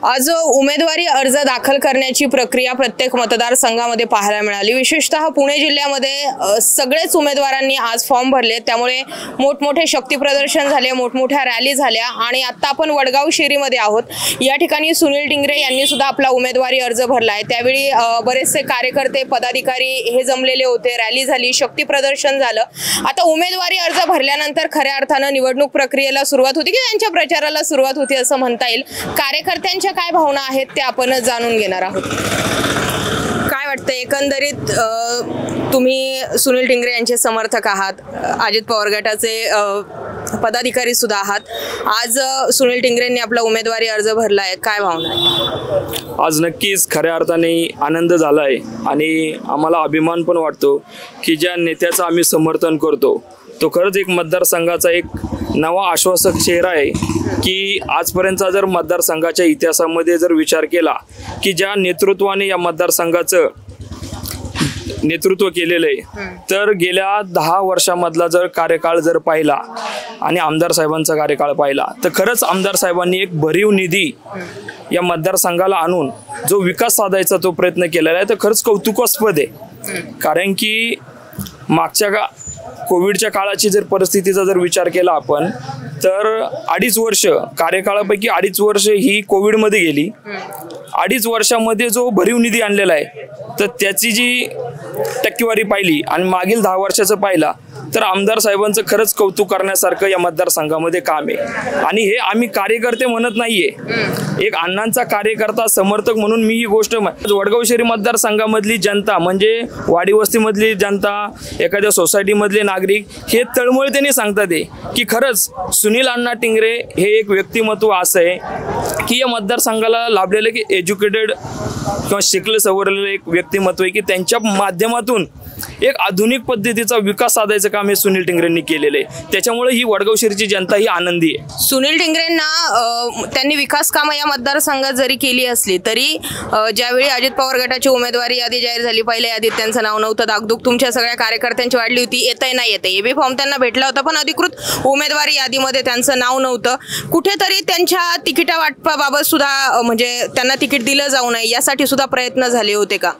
आज उमेदवारी अर्ज दाखल करण्याची प्रक्रिया प्रत्येक मतदारसंघामध्ये पाहायला मिळाली। विशेषतः पुणे जिल्ह्यामध्ये सगळेच उमेदवारांनी आज फॉर्म भरले, त्यामुळे मोठमोठे शक्ती प्रदर्शन झाले, मोठमोठ्या रॅली झाल्या आणि आता आपण वडगाव शेरीमध्ये आहोत। या ठिकाणी सुनील टिंगरे यांनी सुद्धा आपला उमेदवारी अर्ज भरलाय। त्यावेळी बरेचसे कार्यकर्ते पदाधिकारी हे जमलेले होते, रॅली झाली, शक्ती प्रदर्शन झालं। आता उमेदवारी अर्ज भरल्यानंतर खऱ्या अर्थाने निवडणूक प्रक्रियेला सुरुवात होती की त्यांच्या प्रचाराला सुरुवात होती असं म्हणता येईल। कार्यकर्त्यांच्या काय भावना आहेत ते आपण जाणून घेणार आहोत। काय वाटतं एकंदरीत तुम्ही सुनील टिंगरे यांचे समर्थक आहात, अजित पवार गटाचे पदाधिकारी सुद्धा आहात। आज सुनील टिंगरेंनी आपला उमेदवारी अर्ज भरलाय, काय भावना आहे? आज नक्कीच खऱ्या अर्थाने आनंद झालाय आणि आम्हाला अभिमान पण वाटतो की ज्या नेत्याचं आम्ही समर्थन करतो तो खरंच एक मतदारसंघाचा एक नवा आश्वासक चेहरा आहे की आजपर्यंतचा जर मतदारसंघाच्या इतिहासामध्ये जर विचार केला की ज्या नेतृत्वाने या मतदारसंघाचं नेतृत्व केलेलं आहे, तर गेल्या 10 वर्षामधला जर कार्यकाळ जर पाहिला आणि आमदार साहेबांचा कार्यकाळ पाहिला तर खरंच आमदार साहेबांनी एक भरीव निधी या मतदारसंघाला आणून जो विकास साधायचा तो प्रयत्न केलेला आहे, तर खरंच कौतुकास्पद आहे। कारण की मागच्या कोविडच्या काळाची जर परिस्थितीचा जर विचार केला आपण तर 2.5 वर्ष कार्यकाळापैकी 2.5 वर्ष ही कोविडमध्ये गेली। 2.5 वर्षामध्ये जो भरीव निधी आणलेला आहे तर त्याची जी टक्केवारी पाहिली आणि मागील 10 वर्षाचं पाहिला तर आमदार साहेबांचं खरंच कौतुक करण्यासारखं या मतदारसंघामध्ये काम आहे। आणि हे आम्ही कार्यकर्ते म्हणत नाहीये, एक अण्णांचा कार्यकर्ता समर्थक म्हणून मी ही गोष्ट वडगाव शहरी मतदारसंघामधली जनता म्हणजे वाडी वस्तीमधली जनता, एखाद्या सोसायटीमधले नागरिक हे तळमळतेने सांगतात की खरंच सुनील अण्णा टिंगरे हे एक व्यक्तिमत्व असं आहे की या मतदारसंघाला लाभलेलं की एज्युकेटेड किंवा शिकले सवरलेलं एक व्यक्तिमत्व आहे की त्यांच्या माध्यमातून एक आधुनिक पद्धतीचा विकास साधायचं काम हे सुनील टिंगरेंनी केलेलं आहे। त्याच्यामुळे ही वडगाव शहरीची जनता ही आनंदी आहे। सुनील टिंगरेंना त्यांनी विकास कामं या मतदारसंघात जरी केली असली तरी ज्यावेळी अजित पवार गटाची उमेदवारी यादी जाहीर झाली, पहिल्या यादीत त्यांचं नाव नव्हतं, दागदुग तुमच्या सगळ्या कार्यकर्त्यांची वाढली होती, येतंय नाही येतंय, एबी फॉर्म त्यांना भेटला होता पण अधिकृत उमेदवारी यादीमध्ये त्यांचं नाव नव्हतं। कुठेतरी त्यांच्या तिकिटा वाटपाबाबत सुद्धा म्हणजे त्यांना तिकीट दिलं जाऊ नये यासाठी सुद्धा प्रयत्न झाले होते का?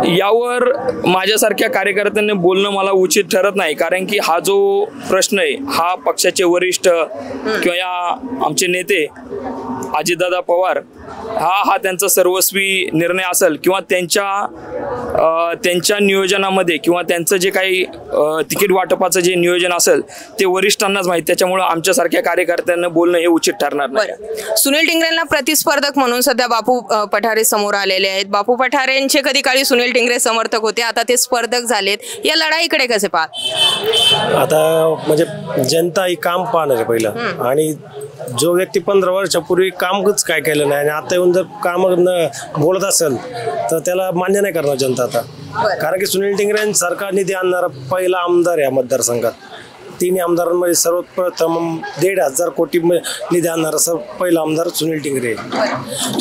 यावर माझ्यासारख्या कार्यकर्त्यांनी बोलणं मला उचित ठरत नाही, कारण की हा जो प्रश्न आहे हा पक्षाचे वरिष्ठ किंवा या आमचे नेते अजितदादा पवार हा त्यांचा सर्वस्वी निर्णय असेल किंवा त्यांच्या नियोजनामध्ये किंवा त्यांचं जे काही तिकीट वाटपाचं जे नियोजन असेल ते वरिष्ठांनाच माहीत। त्याच्यामुळे आमच्यासारख्या कार्यकर्त्यांना बोलणं हे उचित ठरणार नाही। सुनील टिंगरेंना प्रतिस्पर्धक म्हणून सध्या बापू पठारे समोर आलेले आहेत। बापू पठारेंचे कधी काळी सुनील टिंगरे समर्थक होते, आता ते स्पर्धक झालेत। या लढाईकडे कसे पाहत? आता म्हणजे जनता ही काम पाहणार आहे पहिलं, आणि जो व्यक्ती 15 वर्षापूर्वी कामच काय केलं नाही आणि आता येऊन जर काम बोलत असेल तर त्याला मान्य नाही करणार जनता आता। कारण की सुनील टिंगरेंसारखा निधी आणणारा पहिला आमदार या मतदारसंघात। 3 आमदारांमध्ये सर्वप्रथम 1,500 कोटी निधी आणणारा पहिला आमदार सुनील टिंगरे।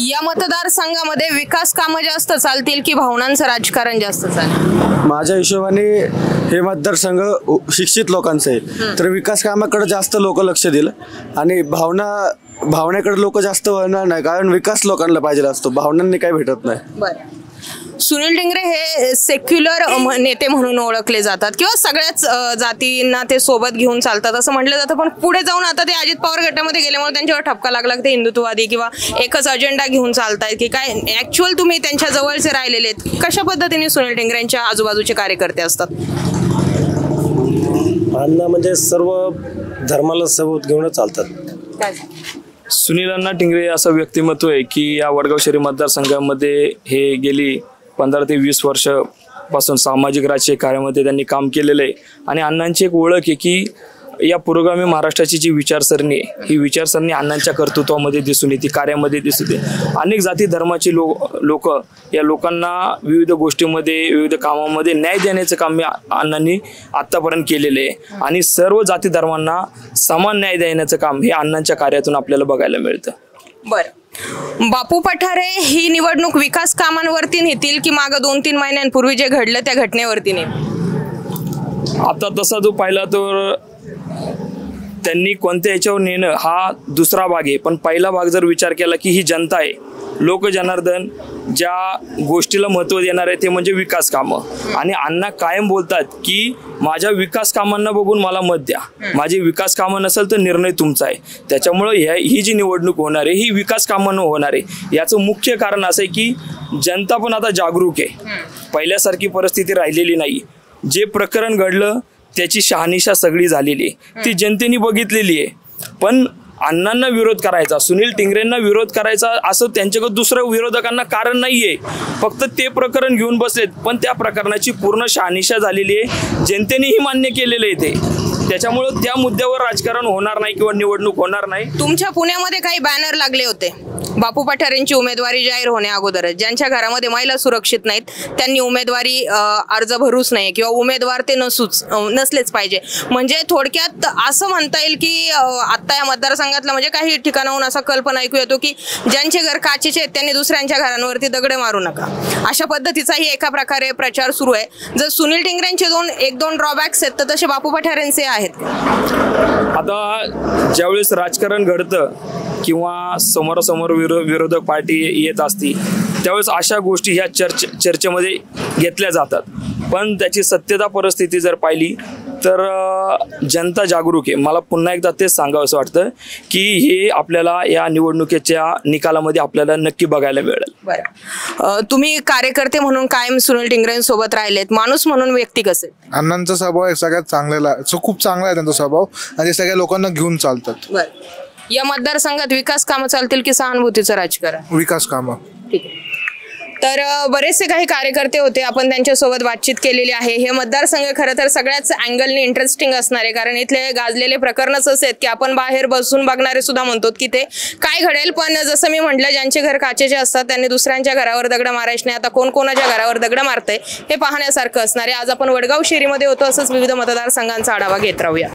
या मतदारसंघामध्ये विकास कामं जास्त चालतील की भावनांचं राजकारण जास्त चालेल? माझ्या हिशोबाने हे मतदारसंघ शिक्षित लोकांचं आहे, तर विकास कामाकडे जास्त लोक लक्ष दिलं आणि भावनेकडे लोक जास्त वळणार नाही, कारण विकास लोकांना पाहिजे असतो, भावनांनी काही भेटत नाही। बरं, सुनील टिंगरे हे सेक्युलर नेते म्हणून ओळखले जातात किंवा सगळ्याच जातींना ते सोबत घेऊन चालतात असं म्हटलं जातं, पण पुढे जाऊन आता ते अजित पवार गटामध्ये गेल्यामुळे त्यांच्यावर ठपका लागला ते हिंदुत्ववादी किंवा एकच अजेंडा घेऊन चालतायत की काय? ऍक्च्युअल तुम्ही त्यांच्या जवळचे राहिलेले आहेत, कशा पद्धतीने सुनील टिंगरेंच्या आजूबाजूचे कार्यकर्ते असतात? अण्णा म्हणजे सर्व धर्माला सोबत घेऊनच चालतात। सुनील अण्णा टिंगरे असं व्यक्तिमत्व आहे की या वडगाव शहरी मतदारसंघामध्ये हे गेली 15 ते 20 वर्षापासून सामाजिक राजकीय कार्यामध्ये त्यांनी काम केलेलं आहे। आणि अण्णांची एक ओळख आहे की या पुरोगामी महाराष्ट्राची जी विचारसरणी आहे ही विचारसरणी अण्णांच्या कर्तृत्वामध्ये दिसून येते, कार्यामध्ये दिसून येते। अनेक जाती धर्माची लोक या लोकांना विविध गोष्टीमध्ये विविध कामामध्ये न्याय देण्याचं काम अण्णांनी आत्तापर्यंत केलेलं आहे आणि सर्व जाती धर्मांना समान न्याय देण्याचं काम हे अण्णांच्या कार्यातून आपल्याला बघायला मिळतं। बरं, बापू पठारे ही निवडणूक विकास कामांवरती नेतील की मागं 2-3 महिन्यांपूर्वी जे घडलं त्या घटनेवरती नेतील? आता तसा जो पाहिला तर त्यांनी कोणत्या याच्यावर नेणं हा दुसरा भाग आहे, पण पहिला भाग जर विचार केला की ही जनता आहे, लोक जनार्दन ज्या गोष्टीला महत्त्व देणार आहे ते म्हणजे विकास कामं. आणि अण्णा कायम बोलतात की माझ्या विकास कामांना बघून मला मत द्या, माझी विकास कामं नसेल तर निर्णय तुमचा आहे. त्याच्यामुळं ही जी निवडणूक होणार आहे ही विकास कामांना होणार आहे. याचं मुख्य कारण असं आहे की जनता पण आता जागरूक आहे, पहिल्यासारखी परिस्थिती राहिलेली नाही. जे प्रकरण घडलं त्याची शहानिशा सगळी झालेली आहे, ती जनतेने बघितलेली आहे. पण अण्णांना विरोध करायचा, सुनील टिंगरेंना विरोध करायचा असं त्यांच्याकडे दुसऱ्या विरोधकांना कारण नाहीये. फक्त ते प्रकरण घेऊन बसलेत, पण त्या प्रकरणाची पूर्ण शहानिशा झालेली आहे, जनतेनेही मान्य केलेलं आहे ते. त्याच्यामुळं त्या मुद्द्यावर राजकारण होणार नाही किंवा निवडणूक होणार नाही. तुमच्या पुण्यामध्ये काही बॅनर लागले होते बापू पठारेंची उमेदवारी जाहीर होण्या अगोदरच, ज्यांच्या घरामध्ये महिला सुरक्षित नाहीत त्यांनी उमेदवारी अर्ज भरूच नाही किंवा उमेदवार ते नसलेच पाहिजे. म्हणजे थोडक्यात असं म्हणता येईल की आता या मतदारसंघातला म्हणजे काही ठिकाणाहून असा कल्पना ऐकू येतो की ज्यांचे घर काचेचे आहेत त्यांनी दुसऱ्यांच्या घरांवरती दगडे मारू नका, अशा पद्धतीचाही एका प्रकारे प्रचार सुरू आहे. जर सुनील टिंगरेंचे एक दोन ड्रॉबॅक्स आहेत तर तसे बापू पठारेंचे आहेत. आता ज्यावेळेस राजकारण घडतं किंवा समोरासमोर विरोधक पार्टी येत असती त्यावेळेस अशा गोष्टी ह्या चर्चेमध्ये घेतल्या जातात. पण त्याची सत्यता परिस्थिती जर पाहिली तर जनता जागरूक आहे. मला पुन्हा एकदा तेच सांगावं असं वाटतं की हे आपल्याला या निवडणुकीच्या निकालामध्ये आपल्याला नक्की बघायला मिळेल. बरं, तुम्ही कार्यकर्ते म्हणून कायम सुनील टिंगरेंसोबत राहिलेत, माणूस म्हणून व्यक्ती कसे? अण्णांचा स्वभाव सगळ्यात चांगला, खूप चांगला आहे त्यांचा स्वभाव आणि ते सगळ्या लोकांना घेऊन चालतात. बरं, या मतदारसंघात विकास कामं चालतील की सहानुभूतीचं राजकारण? विकास कामं. ठीक आहे. तर बरेचसे काही कार्यकर्ते होते, आपण त्यांच्यासोबत बातचीत केलेली आहे. हे मतदारसंघ खरं तर सगळ्याच अँगलने इंटरेस्टिंग असणार आहे, कारण इथले गाजलेले प्रकरणच असे आहेत की आपण बाहेर बसून बघणारे सुद्धा म्हणतो की ते काय घडेल. पण जसं मी म्हटलं, ज्यांचे घर काचेचे असतात त्यांनी दुसऱ्यांच्या घरावर दगड मारायचे नाही. आता कोण कोणाच्या घरावर दगड मारतंय हे पाहण्यासारखं असणार आहे. आज आपण वडगाव शेरीमध्ये होतो, असंच विविध मतदारसंघांचा आढावा घेत राहूया.